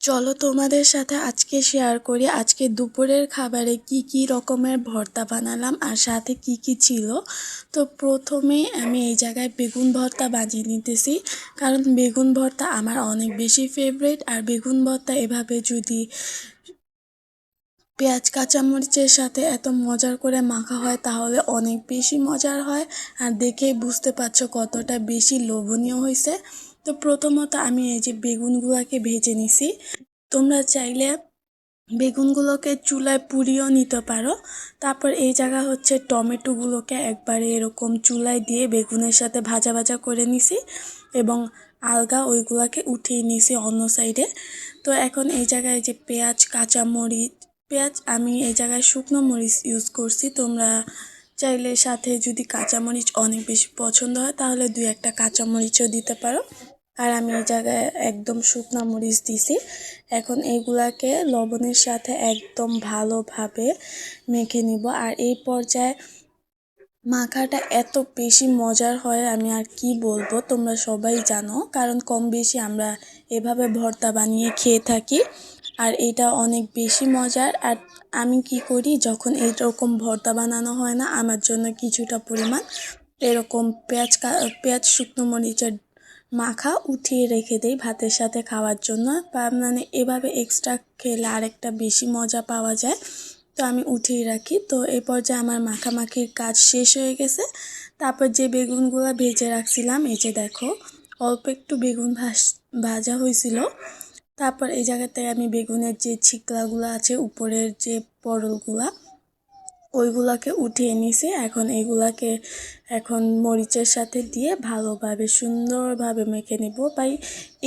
চলো তোমাদের সাথে আজকে শেয়ার করি আজকে দুপুরের খাবারে কি কি রকমের ভর্তা বানালাম আর সাথে কি কি ছিল। তো প্রথমেই আমি এই জায়গায় বেগুন ভর্তা বানিয়ে নিতেছি, কারণ বেগুন ভর্তা আমার অনেক বেশি ফেভারিট। আর বেগুন ভর্তা এভাবে যদি পেঁয়াজ কাঁচামরিচের সাথে এত মজার করে মাখা হয় তাহলে অনেক বেশি মজার হয়। আর দেখেই বুঝতে পারছো কতটা বেশি লোভনীয় হয়েছে। তো প্রথমত আমি এই যে বেগুনগুলোকে ভেজে নিছি। তোমরা চাইলে বেগুনগুলোকে চুলায় পুড়িয়েও নিতে পারো। তারপর এই জায়গা হচ্ছে টমেটোগুলোকে একবারে এরকম চুলায় দিয়ে বেগুনের সাথে ভাজা ভাজা করে নিছি এবং আলগা ওইগুলোকে উঠিয়ে নিছি অন্য সাইডে। তো এখন এই জায়গায় যে পেঁয়াজ কাঁচামরিচ, পেঁয়াজ আমি এই জায়গায় শুকনো মরিচ ইউজ করছি। তোমরা চাইলে সাথে যদি কাঁচামরিচ অনেক বেশি পছন্দ হয় তাহলে দুই একটা কাঁচামরিচও দিতে পারো। আর আমি এই জায়গায় একদম শুকনো মরিচ দিছি। এখন এইগুলাকে লবণের সাথে একদম ভালোভাবে মেখে নিব। আর এই পর্যায়ে মাখাটা এত বেশি মজার হয় আমি আর কি বলবো, তোমরা সবাই জানো, কারণ কম বেশি আমরা এভাবে ভর্তা বানিয়ে খেয়ে থাকি। আর এটা অনেক বেশি মজার। আর আমি কি করি, যখন এইরকম ভর্তা বানানো হয় না আমার জন্য কিছুটা পরিমাণ এরকম পেঁয়াজ শুকনো মরিচের মাখা উঠিয়ে রেখে দেই ভাতের সাথে খাওয়ার জন্য। মানে এভাবে এক্সট্রা খেলে আরেকটা বেশি মজা পাওয়া যায়। তো আমি উঠিয়ে রাখি। তো এই পর্যায়ে আমার মাখামাখির কাজ শেষ হয়ে গেছে। তারপর যে বেগুনগুলো ভেজে রাখছিলাম, এই যে দেখো অল্প একটু বেগুন ভাজা হয়েছিল। তারপর এই জায়গাতে আমি বেগুনের যে ছিকলাগুলো আছে উপরের যে পরলগুলা ওইগুলাকে উঠিয়ে নিছি। এখন এইগুলাকে এখন মরিচের সাথে দিয়ে ভালোভাবে সুন্দরভাবে মেখে নিব। ভাই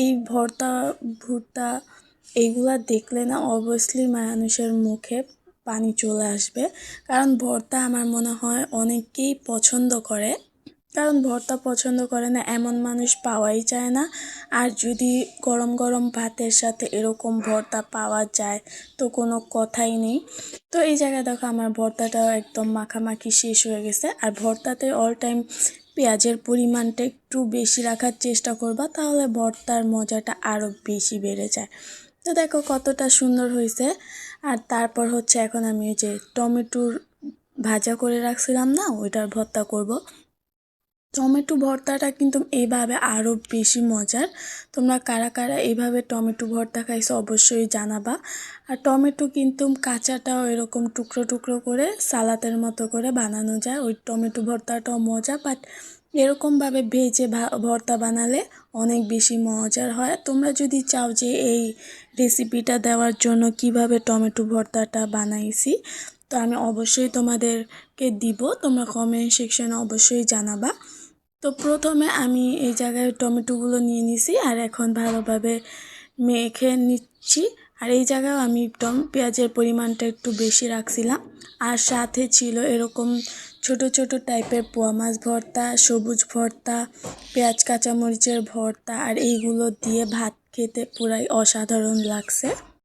এই ভর্তা এইগুলা দেখলে না অবভিয়াসলি মানুষের মুখে পানি চলে আসবে, কারণ ভর্তা আমার মনে হয় অনেকেই পছন্দ করে। কারণ ভর্তা পছন্দ করে না এমন মানুষ পাওয়াই যায় না। আর যদি গরম গরম ভাতের সাথে এরকম ভর্তা পাওয়া যায় তো কোনো কথাই নেই। তো এই জায়গায় দেখো আমার ভর্তাটাও একদম মাখামাখি শেষ হয়ে গেছে। আর ভর্তাতে অল টাইম পেঁয়াজের পরিমাণটা একটু বেশি রাখার চেষ্টা করবা, তাহলে ভর্তার মজাটা আরও বেশি বেড়ে যায়। তো দেখো কতটা সুন্দর হয়েছে। আর তারপর হচ্ছে এখন আমি ওই যে টমেটোর ভাজা করে রাখছিলাম না, ওইটার ভর্তা করব। টমেটো ভর্তাটা কিন্তু এইভাবে আরও বেশি মজার। তোমরা কারা কারা এইভাবে টমেটো ভর্তা খাইছো অবশ্যই জানাবা। আর টমেটো কিন্তু কাঁচাটাও এরকম টুকরো টুকরো করে সালাদের মতো করে বানানো যায়, ওই টমেটো ভর্তাটাও মজা। বাট এরকমভাবে ভেজে ভর্তা বানালে অনেক বেশি মজার হয়। তোমরা যদি চাও যে এই রেসিপিটা দেওয়ার জন্য কিভাবে টমেটো ভর্তাটা বানাইছি, তো আমি অবশ্যই তোমাদেরকে দিব, তোমরা কমেন্ট সেকশনে অবশ্যই জানাবা। তো প্রথমে আমি এই জায়গায় টমেটোগুলো নিয়ে নিছি আর এখন ভালোভাবে মেখে নিচ্ছি। আর এই জায়গায় আমি পেঁয়াজের পরিমাণটা একটু বেশি রাখছিলাম। আর সাথে ছিল এরকম ছোট ছোট টাইপের পোয়া মাছ ভর্তা, সবুজ ভর্তা, পেঁয়াজ কাঁচামরিচের ভর্তা। আর এইগুলো দিয়ে ভাত খেতে পুরাই অসাধারণ লাগছে।